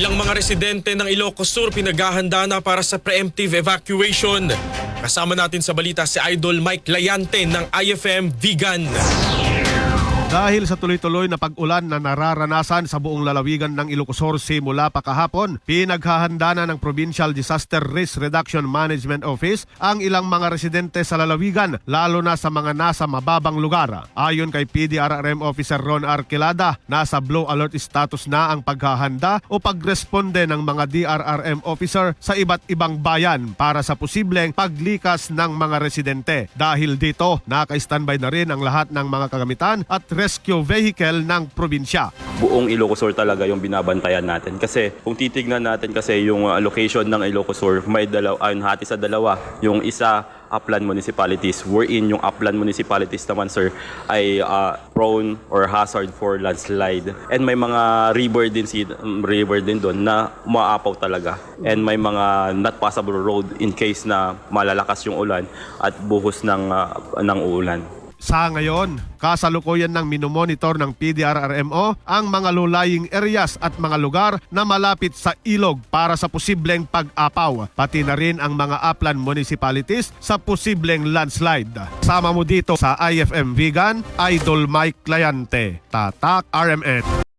Ilang mga residente ng Ilocos Sur pinaghahanda na para sa preemptive evacuation. Kasama natin sa balita si Idol Mike Layante ng IFM Vegan. Dahil sa tuloy-tuloy na pag-ulan na nararanasan sa buong lalawigan ng Ilocos Sur simula pa kahapon, pinaghahanda na ng Provincial Disaster Risk Reduction Management Office ang ilang mga residente sa lalawigan, lalo na sa mga nasa mababang lugar. Ayon kay PDRRM Officer Ron Arquelada, nasa blue alert status na ang paghahanda o pagresponde ng mga DRRM officer sa iba't ibang bayan para sa posibleng paglikas ng mga residente. Dahil dito, naka-standby na rin ang lahat ng mga kagamitan at rescue vehicle ng probinsya. Buong Ilocos Sur talaga yung binabantayan natin. Kasi kung titignan natin kasi yung location ng Ilocos Sur, may hati sa dalawa. Yung isa, upland municipalities, wherein yung upland municipalities naman, sir, ay prone or hazard for landslide. And may mga river din doon na umaapaw talaga. And may mga not passable road in case na malalakas yung ulan at buhos ng ulan. Sa ngayon, kasalukuyan ng minomonitor ng PDRRMO ang mga low-lying areas at mga lugar na malapit sa ilog para sa posibleng pag-apaw, pati na rin ang mga upland municipalities sa posibleng landslide. Sama mo dito sa IFM Vegan, Idol Mike Layante, Tatak RMN.